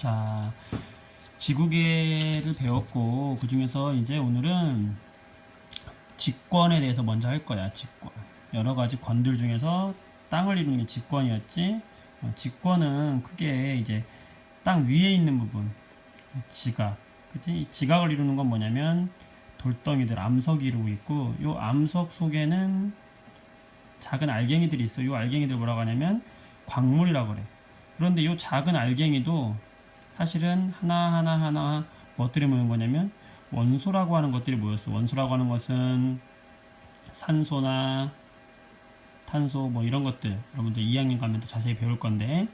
자, 지구계를 배웠고, 그 중에서 이제 오늘은 직권에 대해서 먼저 할 거야. 직권. 여러 가지 권들 중에서 땅을 이루는 게 직권이었지. 직권은 크게 이제 땅 위에 있는 부분, 지각. 그치? 이 지각을 이루는 건 뭐냐면 돌덩이들, 암석이 이루고 있고, 요 암석 속에는 작은 알갱이들이 있어. 요 알갱이들 뭐라고 하냐면 광물이라고 그래. 그런데 요 작은 알갱이도 사실은 하나하나 뭐들이 모인 거냐면 원소라고 하는 것들이 모였어. 원소라고 하는 것은 산소나 탄소 뭐 이런 것들, 여러분들 2학년 가면 더 자세히 배울 건데,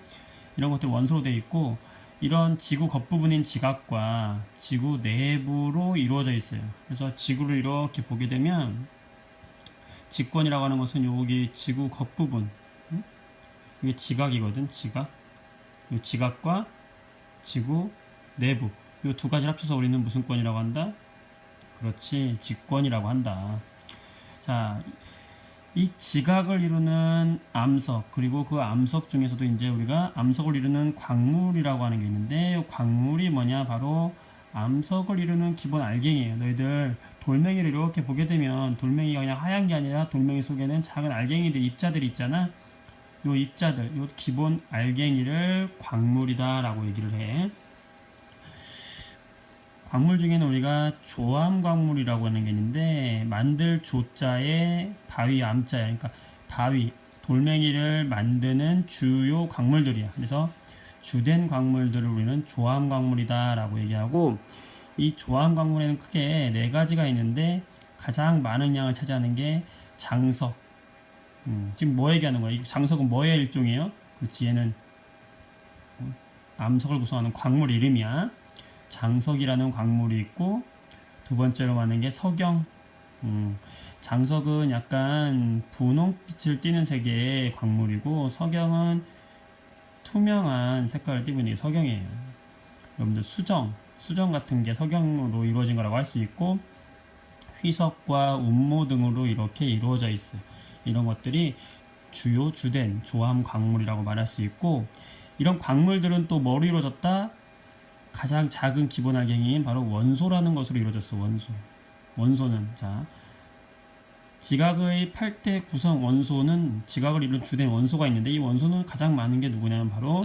이런 것들 원소로 되어 있고, 이런 지구 겉부분인 지각과 지구 내부로 이루어져 있어요. 그래서 지구를 이렇게 보게 되면 직권이라고 하는 것은 여기 지구 겉부분, 이게 지각이거든. 지각. 이 지각과 지구 내부, 이 두 가지를 합쳐서 우리는 무슨 권이라고 한다? 그렇지, 직권이라고 한다. 자, 이 지각을 이루는 암석, 그리고 그 암석 중에서도 이제 우리가 암석을 이루는 광물이라고 하는 게 있는데, 이 광물이 뭐냐? 바로 암석을 이루는 기본 알갱이에요. 너희들 돌멩이를 이렇게 보게 되면 돌멩이가 그냥 하얀 게 아니라 돌멩이 속에는 작은 알갱이들, 입자들이 있잖아. 요 입자들, 요 기본 알갱이를 광물이다라고 얘기를 해. 광물 중에는 우리가 조암광물이라고 하는 게 있는데, 만들 조자에 바위 암자야. 그러니까 바위, 돌멩이를 만드는 주요 광물들이야. 그래서 주된 광물들을 우리는 조암광물이다라고 얘기하고, 이 조암광물에는 크게 네 가지가 있는데 가장 많은 양을 차지하는 게 장석. 지금 뭐 얘기하는 거야? 이 장석은 뭐의 일종이에요? 그렇지, 얘는 암석을 구성하는 광물 이름이야. 장석이라는 광물이 있고, 두 번째로 많은 게 석영. 장석은 약간 분홍빛을 띠는 색의 광물이고, 석영은 투명한 색깔을 띠고 있는 게 석영이에요. 여러분들 수정 같은 게 석영으로 이루어진 거라고 할 수 있고, 휘석과 운모 등으로 이렇게 이루어져 있어요. 이런 것들이 주요 주된 조암 광물이라고 말할 수 있고, 이런 광물들은 또 뭐로 이루어졌다? 가장 작은 기본 알갱이인 바로 원소라는 것으로 이루어졌어. 원소는 자, 지각의 8대 구성 원소는, 지각을 이루는 주된 원소가 있는데, 이 원소는 가장 많은 게 누구냐면 바로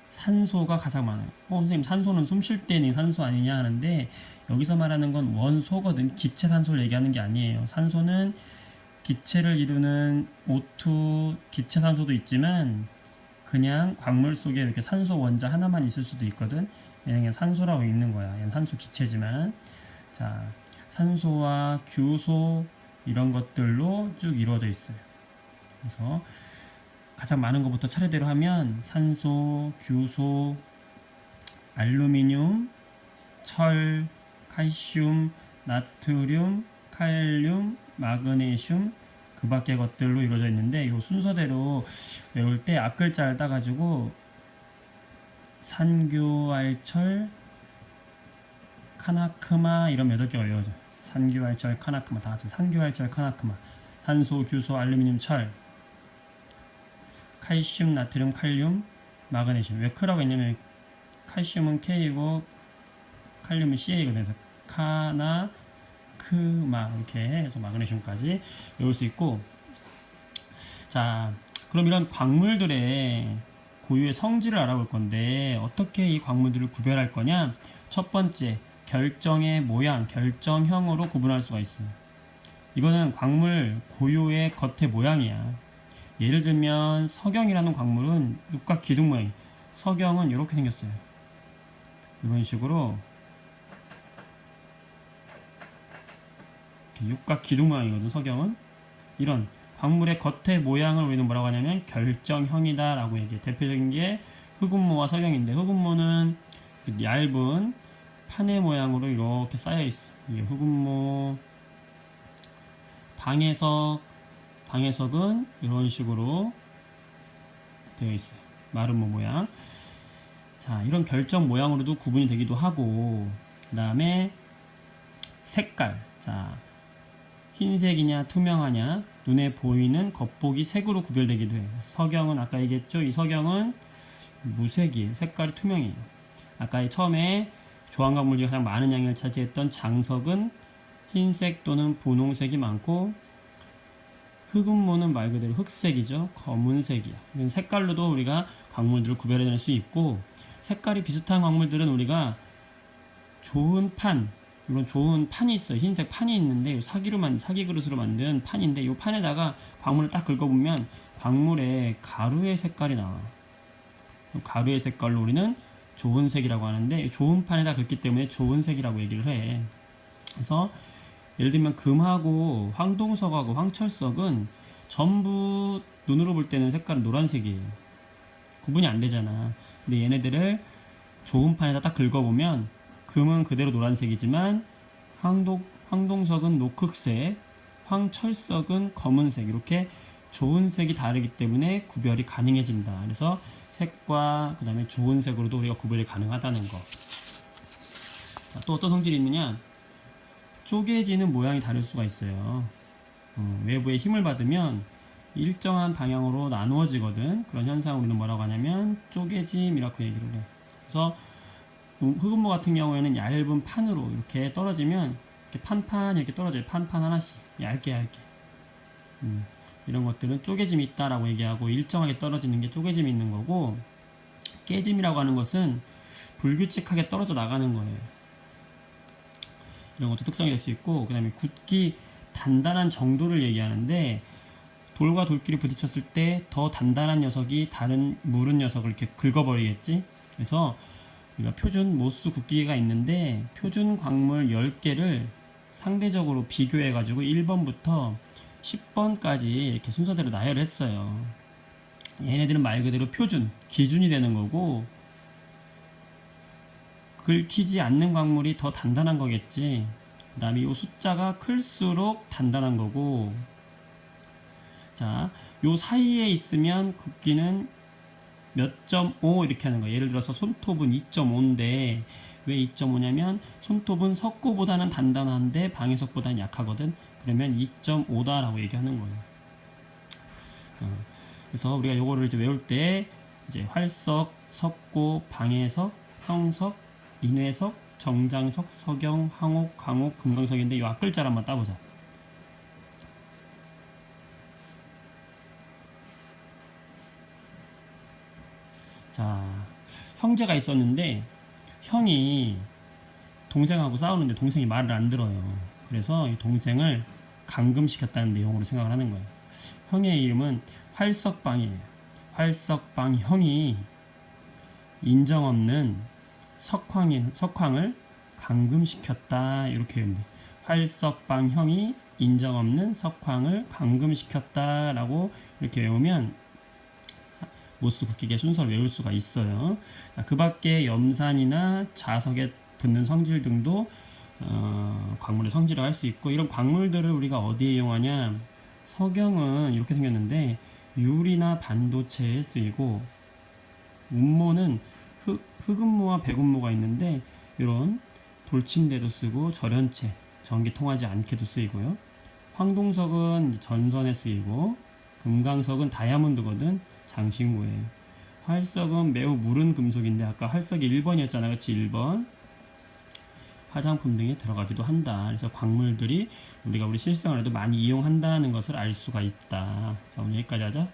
산소가 가장 많아요. 선생님, 산소는 숨 쉴 때는 산소 아니냐 하는데, 여기서 말하는 건 원소거든. 기체 산소를 얘기하는 게 아니에요. 산소는 기체를 이루는 O2 기체 산소도 있지만, 그냥 광물 속에 이렇게 산소 원자 하나만 있을 수도 있거든. 얘는 그냥 산소라고 읽는 거야. 얘는 산소 기체지만, 자, 산소와 규소 이런 것들로 쭉 이루어져 있어요. 그래서 가장 많은 것부터 차례대로 하면 산소, 규소, 알루미늄, 철, 칼슘, 나트륨, 칼륨, 마그네슘, 그 밖의 것들로 이루어져 있는데, 이 순서대로 외울 때 앞글자를 따가지고 산규알철, 카나크마 이런 8개가 외워져. 산규알철, 카나크마 다 같이 산규알철, 카나크마. 산소, 규소, 알루미늄, 철, 칼슘, 나트륨, 칼륨, 마그네슘. 왜 크라고 했냐면 칼슘은 K이고 칼륨은 CA거든요. 그래서 카나 크마 이렇게 해서 마그네슘까지 외울 수 있고, 자, 그럼 이런 광물들의 고유의 성질을 알아볼 건데, 어떻게 이 광물들을 구별할 거냐? 첫 번째, 결정의 모양, 결정형으로 구분할 수가 있어요. 이거는 광물 고유의 겉의 모양이야. 예를 들면 석영이라는 광물은 육각 기둥 모양. 석영은 이렇게 생겼어요. 이런 식으로 육각 기둥 모양이거든. 석영은 이런 광물의 겉의 모양을 우리는 뭐라고 하냐면 결정형이다 라고 얘기해. 대표적인 게 흑운모와 석영인데, 흑운모는 얇은 판의 모양으로 이렇게 쌓여 있어. 이게 흑운모. 방해석은 이런 식으로 되어 있어요. 마름모 모양. 자, 이런 결정 모양으로도 구분이 되기도 하고, 그 다음에 색깔. 자, 흰색이냐 투명하냐, 눈에 보이는 겉보기 색으로 구별되기도 해요. 석영은 아까 얘기했죠. 이 석영은 무색이에요. 색깔이 투명해요. 아까 처음에 조항광물 중에 가장 많은 양을 차지했던 장석은 흰색 또는 분홍색이 많고, 흑음모는 말 그대로 흑색이죠. 검은색이야. 색깔로도 우리가 광물들을 구별해낼 수 있고, 색깔이 비슷한 광물들은 우리가 좋은 판, 이런 좋은 판이 있어요. 흰색 판이 있는데 사기 그릇으로 만든 판인데, 이 판에다가 광물을 딱 긁어보면 광물에 가루의 색깔이 나와. 가루의 색깔로 우리는 좋은 색이라고 하는데, 좋은 판에다 긁기 때문에 좋은 색이라고 얘기를 해. 그래서 예를 들면 금하고 황동석하고 황철석은 전부 눈으로 볼 때는 색깔은 노란색이에요. 구분이 안 되잖아. 근데 얘네들을 좋은 판에다 딱 긁어보면 금은 그대로 노란색이지만 황동석은 녹흑색, 황철석은 검은색, 이렇게 좋은 색이 다르기 때문에 구별이 가능해진다. 그래서 색과 그 다음에 좋은 색으로도 우리가 구별이 가능하다는 거. 자, 또 어떤 성질이 있느냐? 쪼개지는 모양이 다를 수가 있어요. 외부에 힘을 받으면 일정한 방향으로 나누어지거든. 그런 현상을 우리는 뭐라고 하냐면 쪼개짐 이라고 얘기를 해. 그래서 흑음모 같은 경우에는 얇은 판으로 이렇게 떨어지면 이렇게 판판 이렇게 떨어져요. 판판 하나씩 얇게. 이런 것들은 쪼개짐이 있다라고 얘기하고, 일정하게 떨어지는 게 쪼개짐이 있는 거고, 깨짐이라고 하는 것은 불규칙하게 떨어져 나가는 거예요. 이런 것도 특성이 될 수 있고, 그 다음에 굳기 단단한 정도를 얘기하는데, 돌과 돌끼리 부딪혔을 때 더 단단한 녀석이 다른 무른 녀석을 이렇게 긁어버리겠지. 그래서 우리가 표준 모수 굵기가 있는데, 표준 광물 10개를 상대적으로 비교해 가지고 1번부터 10번까지 이렇게 순서대로 나열했어요. 얘네들은 말 그대로 표준, 기준이 되는 거고, 긁히지 않는 광물이 더 단단한 거겠지. 그 다음에 이 숫자가 클수록 단단한 거고, 자, 요 사이에 있으면 굵기는 몇 점 5 이렇게 하는 거예요. 예를 들어서 손톱은 2.5인데 왜 2.5냐면 손톱은 석고보다는 단단한데 방해석보다는 약하거든. 그러면 2.5다라고 얘기하는 거예요. 그래서 우리가 요거를 이제 외울 때 이제 활석, 석고, 방해석, 형석, 인회석, 정장석, 석영, 황옥, 강옥, 금강석인데 이 앞글자를 한번 따보자. 자, 형제가 있었는데 형이 동생하고 싸우는데 동생이 말을 안 들어요. 그래서 이 동생을 감금시켰다는 내용으로 생각을 하는 거예요. 형의 이름은 활석방이에요. 활석방 형이 인정 없는 석황을 감금시켰다, 이렇게 했는데, 활석방 형이 인정 없는 석황을 감금시켰다라고 이렇게 외우면 모수 굵기의 순서를 외울 수가 있어요. 자, 그 밖에 염산이나 자석에 붙는 성질 등도 광물의 성질을 할 수 있고, 이런 광물들을 우리가 어디에 이용하냐? 석영은 이렇게 생겼는데 유리나 반도체에 쓰이고, 운모는 흑음모와 백음모가 있는데 이런 돌침대도 쓰고 절연체, 전기 통하지 않게도 쓰이고요. 황동석은 전선에 쓰이고, 금강석은 다이아몬드거든. 장신구예요. 활석은 매우 무른 금속인데 아까 활석이 1번이었잖아. 그렇지? 1번. 화장품 등에 들어가기도 한다. 그래서 광물들이 우리 실생활에도 많이 이용한다는 것을 알 수가 있다. 자, 오늘 여기까지 하자.